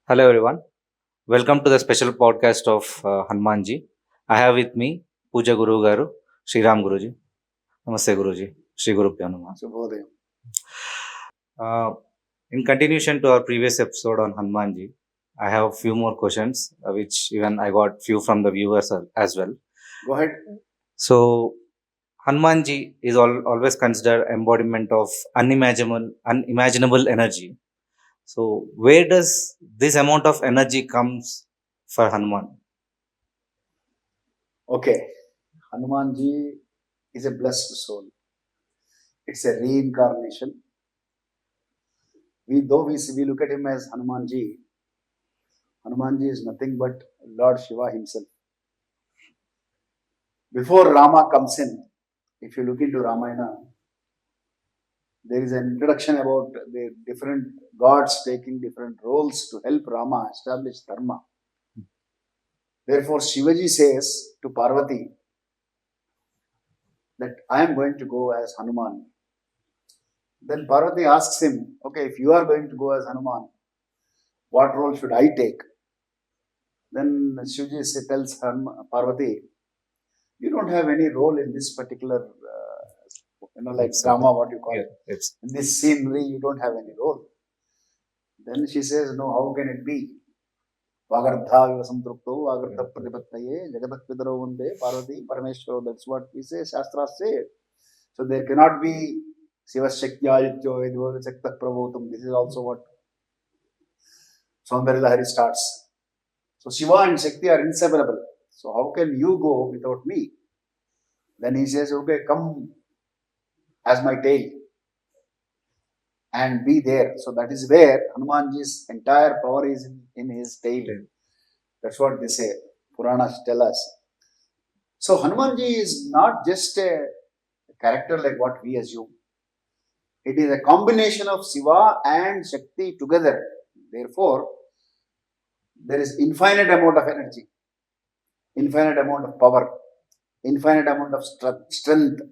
Hello everyone. Welcome to the special podcast of Hanuman Ji. I have with me Puja Guru Garu, Shreeram Guruji. Namaste Guruji. Shri Guru Pyo Namaha. Shubhodaya. Uh, in continuation to our previous episode on Hanuman Ji, I have a few more questions, which even I got few from the viewers as well. Go ahead. So, Hanuman Ji is always considered embodiment of unimaginable energy. So, where does this amount of energy comes for Hanuman? Okay. Hanuman Ji is a blessed soul. It's a reincarnation. We look at him as Hanuman Ji is nothing but Lord Shiva himself. Before Rama comes in, if you look into Ramayana, there is an introduction about the different gods taking different roles to help Rama establish Dharma. Therefore, Shivaji says to Parvati that I am going to go as Hanuman. Then Parvati asks him, okay, if you are going to go as Hanuman, what role should I take? Then Shivaji tells Parvati, you don't have any role in this particular, like drama, what you call it. Yes. In this scenery, you don't have any role. Then she says, no, how can it be? Vagardha Samtrupto, Vagardha Pradipataye, Jagadak Vidaro Vande, Parvati, Parameshwaro. That's what we say, Shastra say. So there cannot be Siva Shaktya Yityo Sakta Pravotam. This is also what Saundara Lahari starts. So Shiva and Shakti are inseparable. So how can you go without me? Then he says, okay, come as my tail and be there. So that is where Hanumanji's entire power is in his tail. That's what they say. Puranas tell us. So Hanumanji is not just a character like what we assume. It is a combination of Shiva and Shakti together. Therefore, there is infinite amount of energy, infinite amount of power, infinite amount of strength.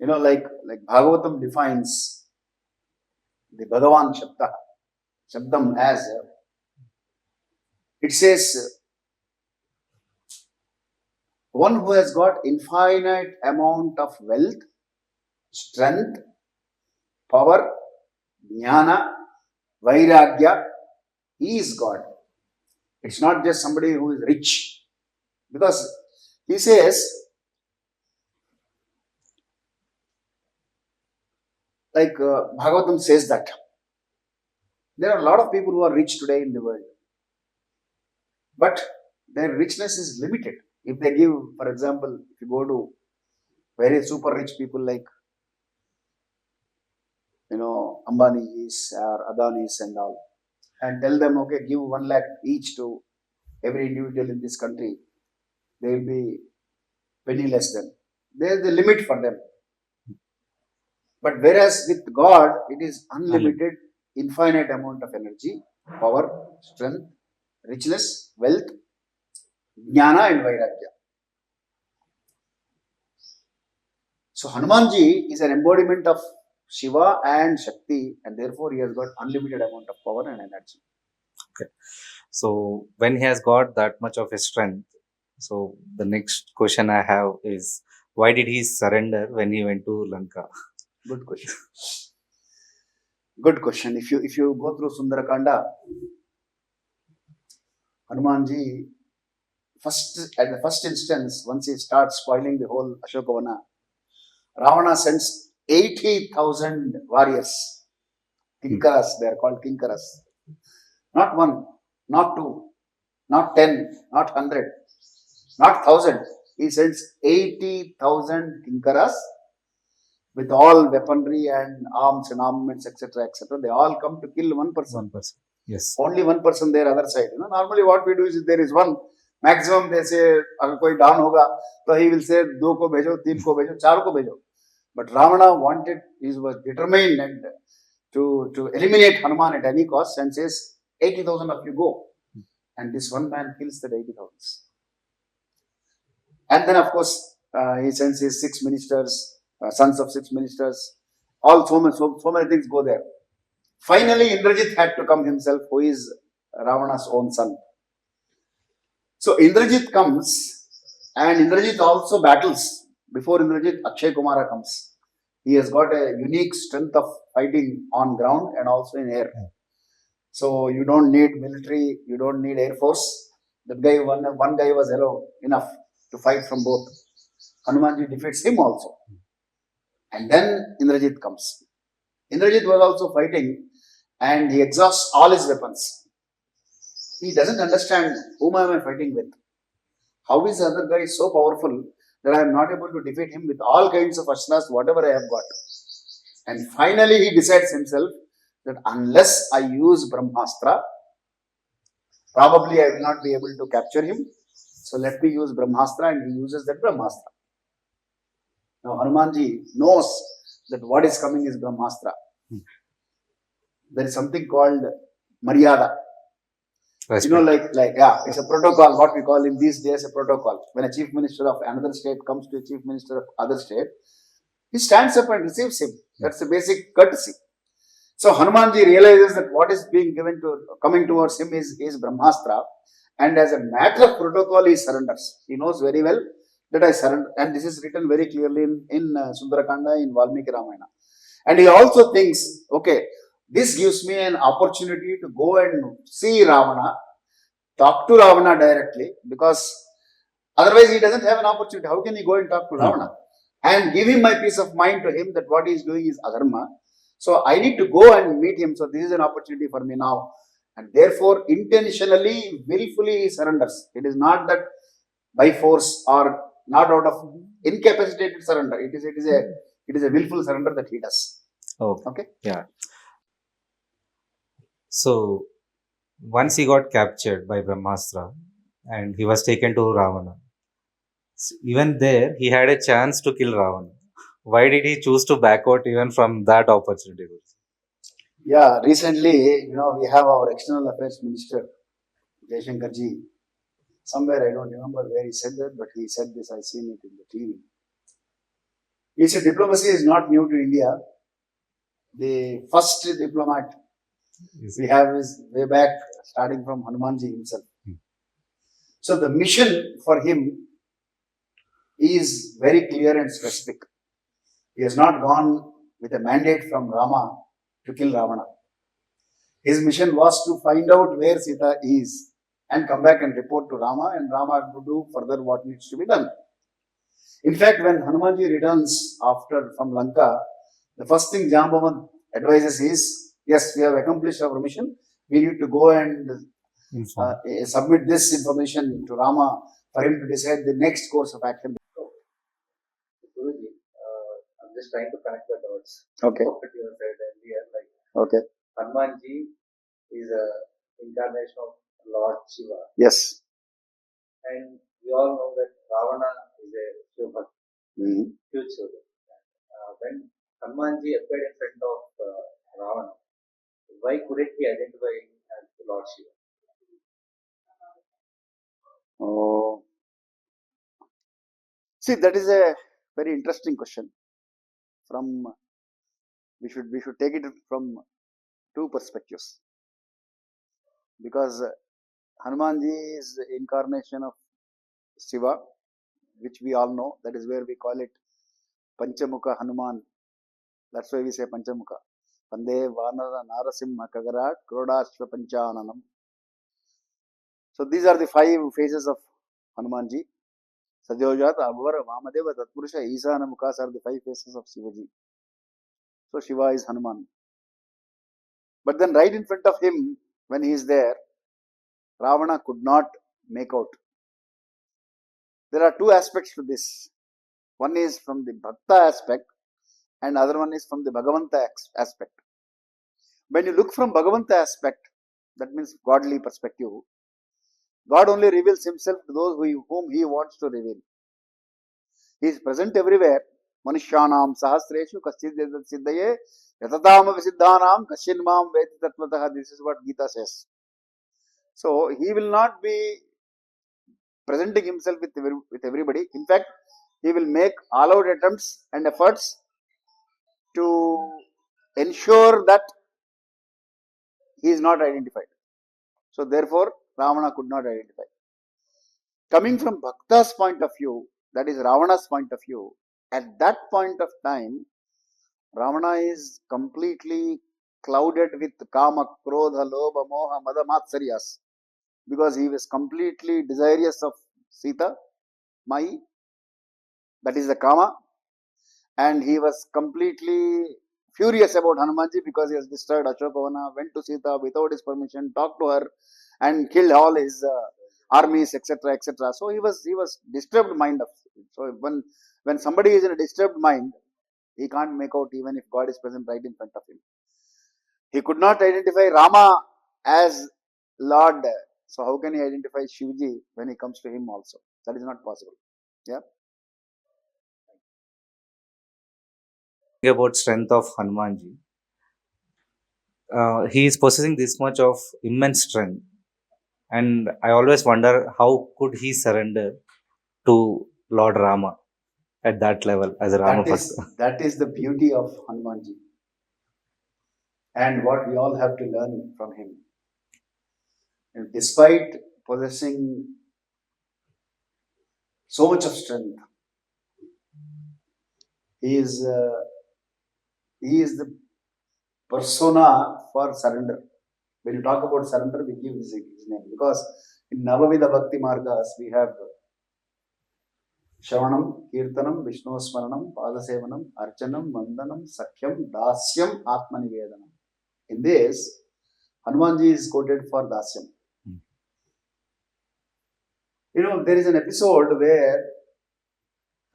Like Bhagavatam defines the Bhagavan Shabdam as, it says, one who has got infinite amount of wealth, strength, power, jnana, vairagya, he is God. It's not just somebody who is rich. Because he says, Bhagavatam says that there are a lot of people who are rich today in the world. But their richness is limited. If they give, for example, if you go to very super rich people like, Ambani's or Adani's and all, and tell them, okay, give 1 lakh each to every individual in this country, they will be penniless then. There is a limit for them. But whereas with God, it is unlimited, infinite amount of energy, power, strength, richness, wealth, jnana and vairagya. So Hanumanji is an embodiment of Shiva and Shakti, and therefore he has got unlimited amount of power and energy. Okay. So when he has got that much of a strength, so the next question I have is, why did he surrender when he went to Lanka? Good question. Good question. If you go through Sundarakanda, Hanumanji, at the first instance, once he starts spoiling the whole Ashokavana, Ravana sends 80,000 warriors. Kinkaras, they are called Kinkaras. Not one, not two, not 10, not 100, not 1,000. He sends 80,000 Kinkaras with all weaponry and arms and armaments, etc., etc. They all come to kill one person. 1%. Yes. Only one person there, other side. Normally what we do is, if there is one, maximum they say, agar koi down hoga, so he will say, 2 ko bhejo, 3 ko bhejo, 4 ko bhejo. But Ravana was determined and to eliminate Hanuman at any cost, and says, 80,000 of you go. And this one man kills that 80,000. And then, of course, he sends his 6 ministers, sons of 6 ministers, all so many things go there. Finally, Indrajit had to come himself, who is Ravana's own son. So Indrajit comes, and Indrajit also battles. Before Indrajit, Akshay Kumara comes. He has got a unique strength of fighting on ground and also in air. So you don't need military, you don't need air force. That guy, one guy was enough to fight from both. Hanumanji defeats him also. And then Indrajit comes. Indrajit was also fighting, and he exhausts all his weapons. He doesn't understand whom am I fighting with. How is the other guy so powerful that I am not able to defeat him with all kinds of ashras, whatever I have got. And finally he decides himself that unless I use Brahmastra, probably I will not be able to capture him. So let me use Brahmastra, and he uses that Brahmastra. Now Hanumanji knows that what is coming is Brahmastra. There is something called Maryada. Respect. It's a protocol, what we call in these days a protocol. When a chief minister of another state comes to a chief minister of other state, he stands up and receives him. That's a basic courtesy. So Hanumanji realizes that what is being coming towards him is Brahmastra, and as a matter of protocol he surrenders. He knows very well that I surrender, and this is written very clearly in Sundarakanda, in Valmiki Ramayana. And he also thinks, okay, this gives me an opportunity to go and see Ravana, talk to Ravana directly, because otherwise he doesn't have an opportunity. How can he go and talk to Ravana? And give him my peace of mind to him that what he is doing is adharma. So I need to go and meet him. So this is an opportunity for me now. And therefore, intentionally, willfully he surrenders. It is not that by force or not out of incapacitated surrender. It is a willful surrender that he does. Oh, okay. Yeah. So once he got captured by Brahmastra and he was taken to Ravana, even there he had a chance to kill Ravana. Why did he choose to back out even from that opportunity? Yeah, recently, we have our external affairs minister, Jaishankar Ji. Somewhere, I don't remember where he said that, but he said this, I've seen it in the TV. He said diplomacy is not new to India. The first diplomat we have is way back, starting from Hanuman Ji himself. So the mission for him is very clear and specific. He has not gone with a mandate from Rama to kill Ravana. His mission was to find out where Sita is and come back and report to Rama, and Rama to do further what needs to be done. In fact, when Hanumanji returns from Lanka, the first thing Jambavan advises is, yes, we have accomplished our mission. We need to go and submit this information to Rama for him to decide the next course of action. Guruji, I'm just trying to connect the dots. Okay. What you said earlier, okay. Hanuman Ji is an incarnation of Lord Shiva. Yes. And we all know that Ravana is a Shiva Bhakt, huge Shiva. When Hanuman Ji appeared in front of Ravana, why couldn't he identify him as Lord Shiva? Oh. See, that is a very interesting question. We should take it from two perspectives. Because Hanuman Ji is the incarnation of Shiva, which we all know. That is where we call it Panchamukha Hanuman. That's why we say Panchamukha. Pande Vanara Narasimha Kagara Krodashva Panchananam. So these are the 5 phases of Hanuman Ji. Sadyojat, Abhara, Vamadeva, Tatpurusha, Isana Mukhas are the 5 faces of Shivaji. So Shiva is Hanuman. But then right in front of him, when he is there, Ravana could not make out. There are 2 aspects to this. One is from the Bhakta aspect and other one is from the Bhagavanta aspect. When you look from Bhagavanta aspect, that means godly perspective, God only reveals himself to those whom he wants to reveal. He is present everywhere. Manushyanam sahasreshu kaschidyadat siddhaye yatatam visiddhanam kashinmam vedi tatvatah. This is what Gita says. So he will not be presenting himself with everybody. In fact, he will make all out attempts and efforts to ensure that he is not identified. So therefore, Ravana could not identify. Coming from Bhakta's point of view, that is Ravana's point of view, at that point of time, Ravana is completely clouded with kama, krodha, lobha, moha, mada, matsaryas, because he was completely desirous of Sita, Mai, that is the kama, and he was completely furious about Hanumanji because he has destroyed Ashokavana, went to Sita without his permission, talked to her, and killed all his armies, etc., etc. So he was disturbed mind of. So when somebody is in a disturbed mind, he can't make out even if God is present right in front of him. He could not identify Rama as Lord. So how can he identify Shivji when he comes to him also? That is not possible. Yeah. About strength of Hanuman Ji. He is possessing this much of immense strength, and I always wonder how could he surrender to Lord Rama at that level as a Rama Bhakt. That is the beauty of Hanuman Ji, and what we all have to learn from him. And despite possessing so much of strength, he is the persona for surrender. When you talk about surrender, we give his name, because in Navavida Bhakti Margas we have Shravanam, Kirtanam, Vishnu Smaranam, Padasevanam, Archanam, Vandanam, Sakhyam, Dasyam, Atmanivedanam. In this, Hanumanji is quoted for Dasyam. You know, there is an episode where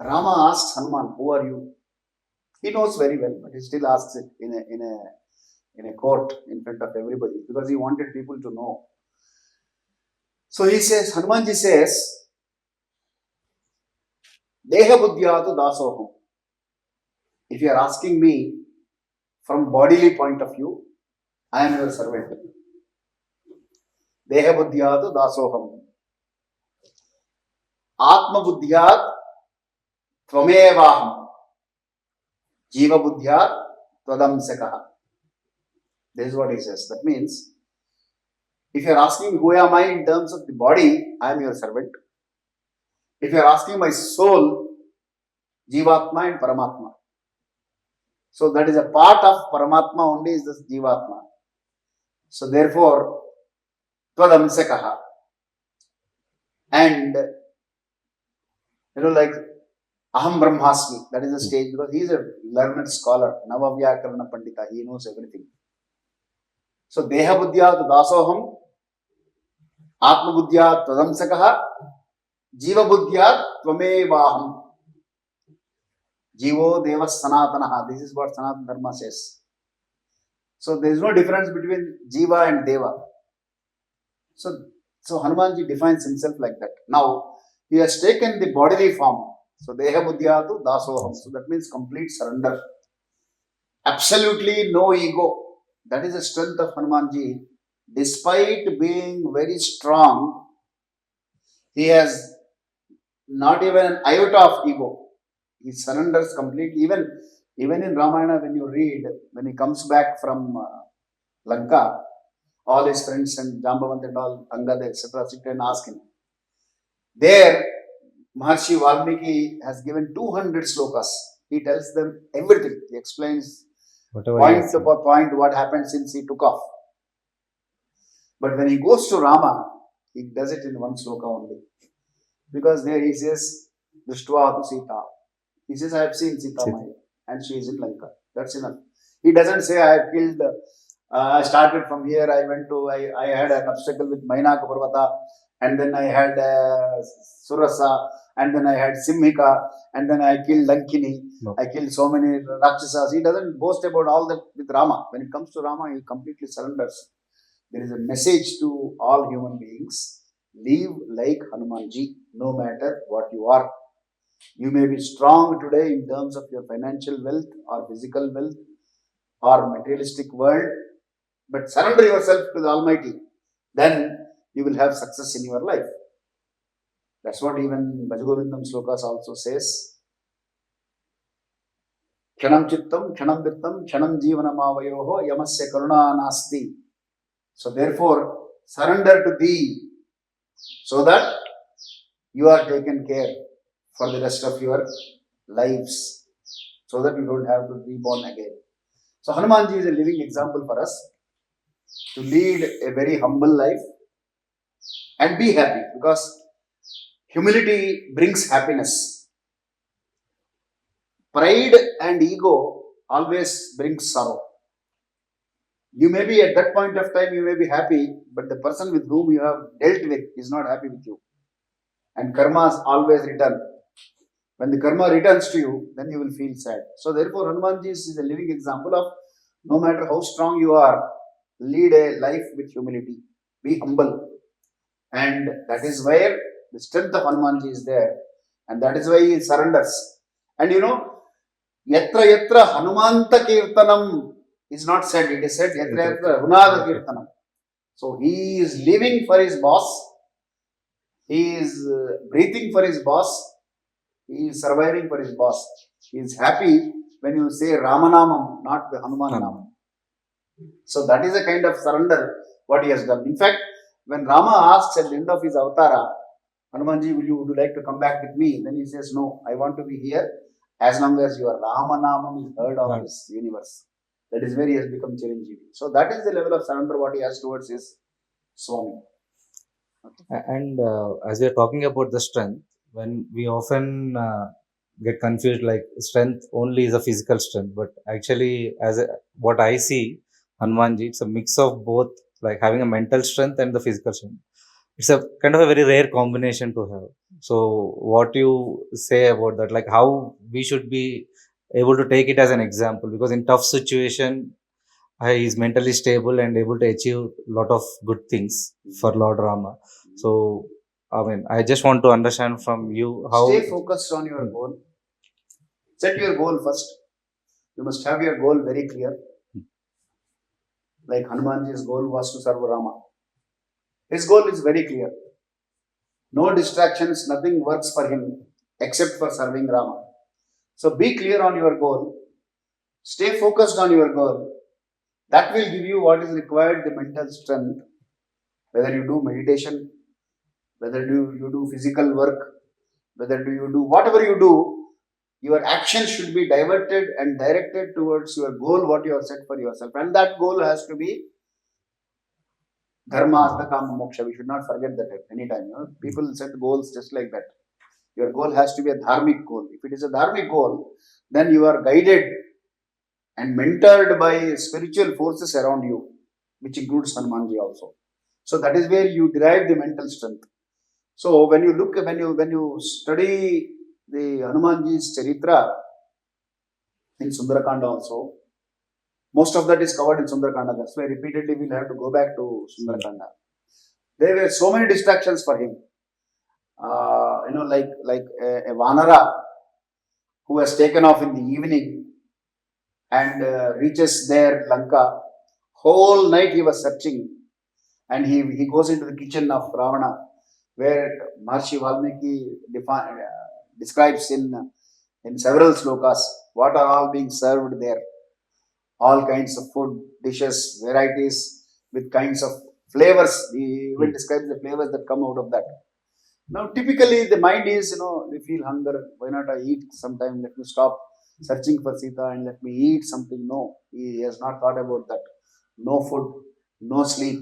Rama asks Hanuman, "Who are you?" He knows very well, but he still asks it in a court in front of everybody, because he wanted people to know. So he says, Hanumanji says, Deha buddhyatu dasoham. If you are asking me from bodily point of view, I am your servant. Deha buddhyatu dasoham. Atma buddhyat tvamevaham. Jiva buddhyat tvadamsakaha. This is what he says. That means, if you are asking who am I in terms of the body, I am your servant. If you are asking my soul, Jivatma and Paramatma. So that is a part of Paramatma only, is this Jivatma. So therefore, Tvadamsakaha. And like Aham Brahmasmi, that is the stage, because he is a learned scholar, Navavyakarana Pandita, he knows everything. So Deha Buddhyat Dasoham, Atma Buddhyat Tvadamsakaha, Jiva Buddhyat Tvamevaham. Jivo Deva Sanatanaha. This is what Sanatana Dharma says. So there is no difference between Jiva and Deva. So Hanumanji defines himself like that. Now, he has taken the bodily form. So Deha Buddhyatu Dasoham. So that means complete surrender. Absolutely no ego. That is the strength of Hanumanji. Despite being very strong, he has not even an iota of ego. He surrenders completely. Even in Ramayana, when you read, when he comes back from Lanka, all his friends and Jambavant and all, Angad, etc., sit and ask him. There, Maharshi Valmiki has given 200 slokas. He tells them everything. He explains point to point what happened since he took off. But when he goes to Rama, he does it in one sloka only. Because there he says, Drishtva Sita. He says, I have seen Sita Maya and she is in Lanka. That's enough. He doesn't say, I have killed, I started from here, I had an obstacle with Mainaka Parvata, and then I had Surasa, and then I had Simhika, and then I killed Lankini, I killed so many Rakshasas. He doesn't boast about all that with Rama. When it comes to Rama, he completely surrenders. There is a message to all human beings. Live like Hanumanji, no matter what you are. You may be strong today in terms of your financial wealth or physical wealth or materialistic world, but surrender yourself to the Almighty. Then you will have success in your life. That's what even Bhajagovindam Slokas also says. Kshanam chittam, kshanam vittam, kshanam jivanam avayoho, yamasya karuna nasti. So therefore, surrender to thee, so that you are taken care for the rest of your lives, so that you don't have to be born again. So Hanumanji is a living example for us to lead a very humble life and be happy, because humility brings happiness. Pride and ego always brings sorrow. You may be at that point of time, you may be happy, but the person with whom you have dealt with is not happy with you. And karmas always return. When the karma returns to you, then you will feel sad. So therefore, Hanumanji is a living example of, no matter how strong you are, lead a life with humility. Be humble. And that is where the strength of Hanumanji is there. And that is why he surrenders. And you know, yatra yatra Hanumanta Kirtanam is not said. It is said yatra yatra Runada Kirtanam. So he is living for his boss. He is breathing for his boss. He is surviving for his boss. He is happy when you say Ramanamam, not the Hanuman Namam. So that is a kind of surrender what he has done. In fact, when Rama asks at the end of his avatara, Hanumanji, would you like to come back with me? Then he says, no, I want to be here as long as your Ramanamam is heard of this universe. That is where he has become Chiranjeevi. So that is the level of surrender what he has towards his Swami. And as we are talking about the strength, when we often get confused, like strength only is a physical strength, but actually, what I see, Hanumanji, it's a mix of both, like having a mental strength and the physical strength. It's a kind of a very rare combination to have. So, what you say about that, like how we should be able to take it as an example, because in tough situation, he is mentally stable and able to achieve a lot of good things for Lord Rama. So, I mean, I just want to understand from you how. Stay focused on your goal. Set your goal first. You must have your goal very clear. Like Hanumanji's goal was to serve Rama. His goal is very clear. No distractions, nothing works for him except for serving Rama. So be clear on your goal. Stay focused on your goal. That will give you what is required, the mental strength. Whether you do meditation, whether you do physical work, whether you do whatever you do, your action should be diverted and directed towards your goal, what you have set for yourself. And that goal has to be Dharma, Artha, Kama, Moksha. We should not forget that at any time. You know? People set goals just like that. Your goal has to be a dharmic goal. If it is a dharmic goal, then you are guided and mentored by spiritual forces around you, which includes Hanumanji also. So that is where you derive the mental strength. So when you study the Hanumanji's Charitra in Sundarakanda also, most of that is covered in Sundarakanda. That's why repeatedly we'll have to go back to Sundarakanda. There were so many distractions for him. Like a Vanara who has taken off in the evening and reaches there, Lanka. Whole night he was searching, and he goes into the kitchen of Ravana, where Maharshi Valmiki describes in several slokas what are all being served there. All kinds of food, dishes, varieties with kinds of flavors. He even describes the flavors that come out of that. Now, typically, the mind is, we feel hunger. Why not I eat sometime? Let me stop searching for Sita and let me eat something. No, he has not thought about that. No food, no sleep.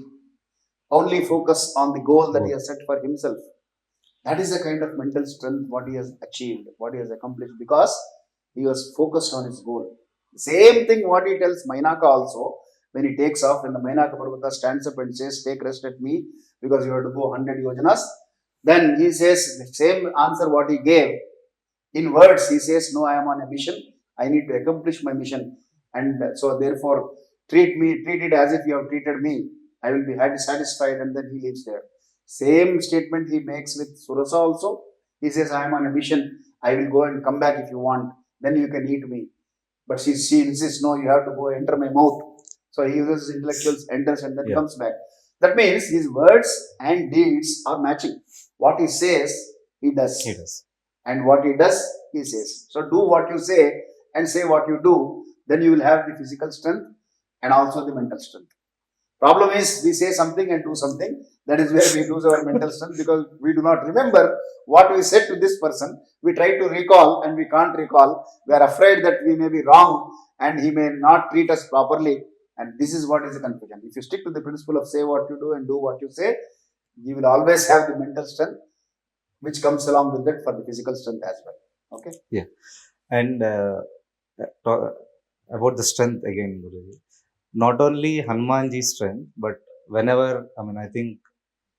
Only focus on the goal that he has set for himself. That is the kind of mental strength what he has achieved, what he has accomplished, because he was focused on his goal. Same thing what he tells Mainaka also, when he takes off, when the Mainaka Parvata stands up and says, take rest at me because you have to go 100 yojanas. Then he says the same answer what he gave. In words, he says, no, I am on a mission. I need to accomplish my mission. And so therefore, treat it as if you have treated me. I will be satisfied, and then he leaves there. Same statement he makes with Surasa also. He says, I am on a mission. I will go and come back if you want. Then you can eat me. But she insists, no, you have to go enter my mouth. So he uses intellectuals, enters, and then comes back. That means his words and deeds are matching. What he says, he does. And what he does, he says. So do what you say and say what you do. Then you will have the physical strength and also the mental strength. Problem is, we say something and do something. That is where we lose our mental strength, because we do not remember what we said to this person. We try to recall and we can't recall. We are afraid that we may be wrong and he may not treat us properly. And this is what is the confusion. If you stick to the principle of say what you do and do what you say, you will always have the mental strength, which comes along with that for the physical strength as well. Okay? Yeah. And about the strength again, Guruji. Not only Hanumanji's strength, but whenever, I think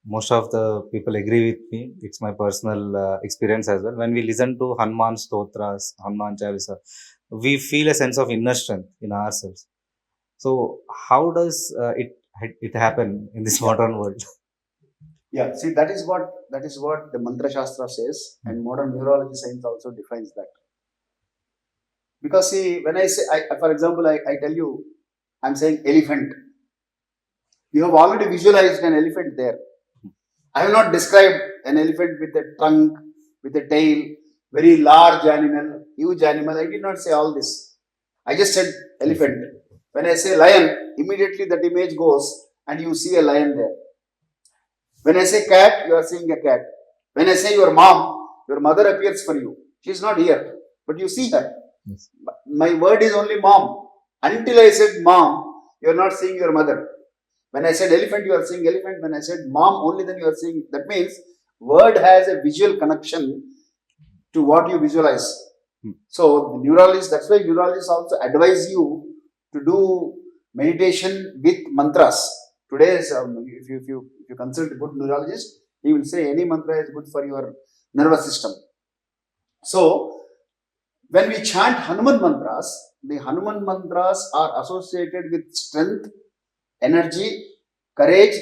most of the people agree with me. It's my personal experience as well. When we listen to Hanuman Stotras, Hanuman Chalisa, we feel a sense of inner strength in ourselves. So, how does it happen in this modern world? Yeah, see, that is what the Mantra Shastra says, and modern neurology science also defines that. Because see, when I say, for example, I tell you, I'm saying elephant. You have already visualized an elephant there. I have not described an elephant with a trunk, with a tail, very large animal, huge animal. I did not say all this. I just said elephant. When I say lion, immediately that image goes and you see a lion there. When I say cat, you are seeing a cat. When I say your mom, your mother appears for you. She is not here, but you see her. Yes. My word is only mom. Until I said mom, you are not seeing your mother. When I said elephant, you are seeing elephant. When I said mom, only then you are seeing. That means word has a visual connection to what you visualize. So the neurologists, that's why neurologists also advise you to do meditation with mantras. Today's, if you consult a good neurologist, he will say any mantra is good for your nervous system. So when we chant Hanuman mantras, the Hanuman mantras are associated with strength, energy, courage,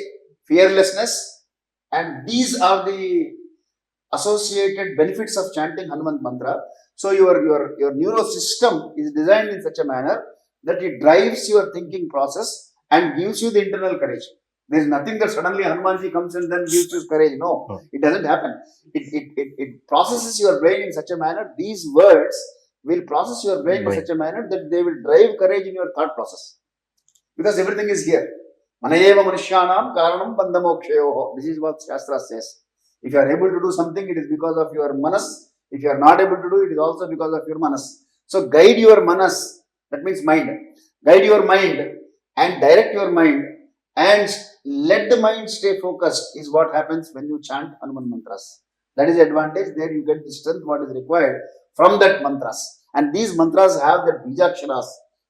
fearlessness, and these are the associated benefits of chanting Hanuman mantra. So your neuro system is designed in such a manner that it drives your thinking process and gives you the internal courage. There is nothing that suddenly Hanuman Ji comes and then gives you courage. No, it doesn't happen. It processes your brain in such a manner. These words will process your brain in such a manner that they will drive courage in your thought process. Because everything is here. Manayeva Manushyanam Karanam Bandamokshayoho. This is what Shastra says. If you are able to do something, it is because of your manas. If you are not able to do it, is also because of your manas. So guide your manas, that means mind. Guide your mind and direct your mind and let the mind stay focused is what happens when you chant Hanuman mantras. That is the advantage. There you get the strength what is required from that mantras. And these mantras have that bijaksharas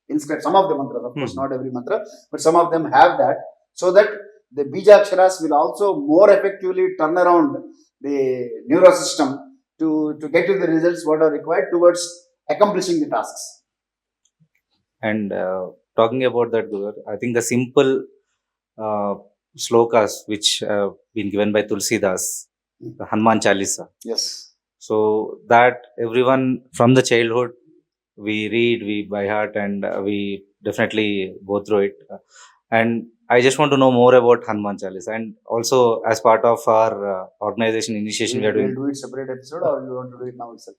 inscribed. Some of the mantras, of course, not every mantra, but some of them have that, so that the bijaksharas will also more effectively turn around the neurosystem to get to the results what are required towards accomplishing the tasks. And talking about that, Guru, I think the simple slokas which been given by Tulsidas, the Hanuman Chalisa. Yes. So that everyone from the childhood we read, we by heart, and we definitely go through it. And I just want to know more about Hanuman Chalisa, and also as part of our organization initiation, we are doing. Will do it separate episode, or you want to do it now itself?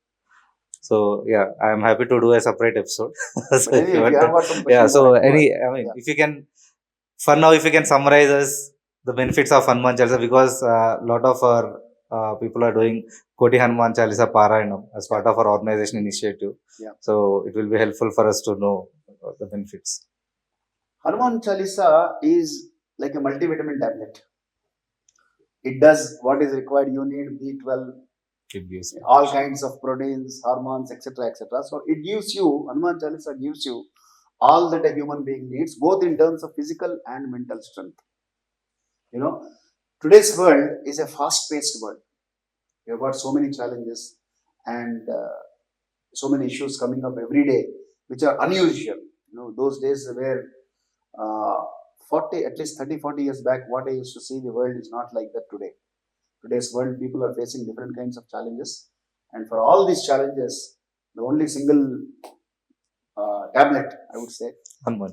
So yeah, I am happy to do a separate episode. So if you have got some yeah, so questions, if you can, for now, if you can summarize us the benefits of Hanuman Chalisa, because a lot of our people are doing Koti Hanuman Chalisa Parayanam as part of our organization initiative. Yeah. So it will be helpful for us to know the benefits. Hanuman Chalisa is like a multivitamin tablet. It does what is required. You need B12, all kinds of proteins, hormones, etc., etc. So it gives you, Hanuman Chalisa gives you all that a human being needs, both in terms of physical and mental strength. You know, today's world is a fast-paced world. We have got so many challenges and so many issues coming up every day, which are unusual. You know, those days where 30-40 years back, what I used to see, the world is not like that today. Today's world, people are facing different kinds of challenges, and for all these challenges, the only single tablet, I would say,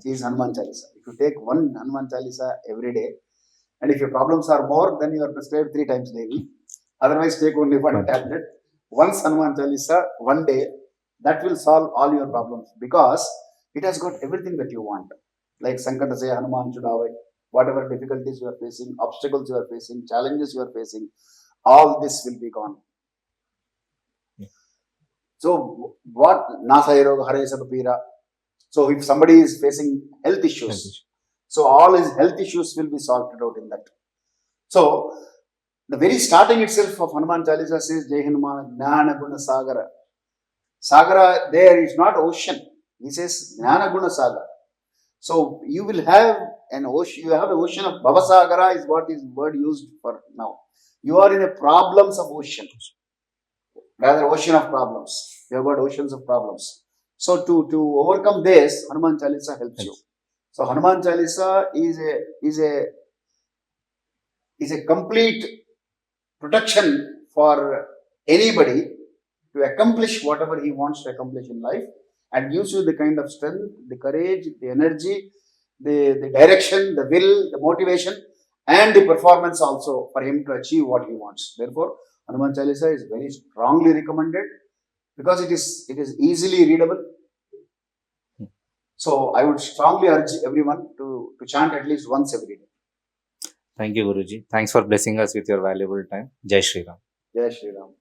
is Hanuman Chalisa. If you take one Hanuman Chalisa every day, and if your problems are more, then you are prescribed 3 times daily. Otherwise, take only one tablet. Once Hanuman Chalisa, one day, that will solve all your problems, because it has got everything that you want. Like Sankata say Hanuman Chudavai, whatever difficulties you are facing, obstacles you are facing, challenges you are facing, all this will be gone. So what Nasai Roga Hare Sabapira. So if somebody is facing health issues, so all his health issues will be sorted out in that. So the very starting itself of Hanuman Chalisa says Jai Hanuman Jnana Guna Sagara. Sagara there is not ocean. He says Jnana Guna Sagara. So you will have an ocean, you have the ocean of Bhavasagara is what is word used for now. You are in a problems of ocean. Rather ocean of problems. You have got oceans of problems. So to overcome this, Hanuman Chalisa helps you. So Hanuman Chalisa is a complete protection for anybody to accomplish whatever he wants to accomplish in life, and gives you the kind of strength, the courage, the energy, the direction, the will, the motivation, and the performance also for him to achieve what he wants. Therefore, Hanuman Chalisa is very strongly recommended because it is easily readable. So I would strongly urge everyone to chant at least once every day. Thank you, Guruji. Thanks for blessing us with your valuable time. Jai Shri Ram. Jai Shri Ram.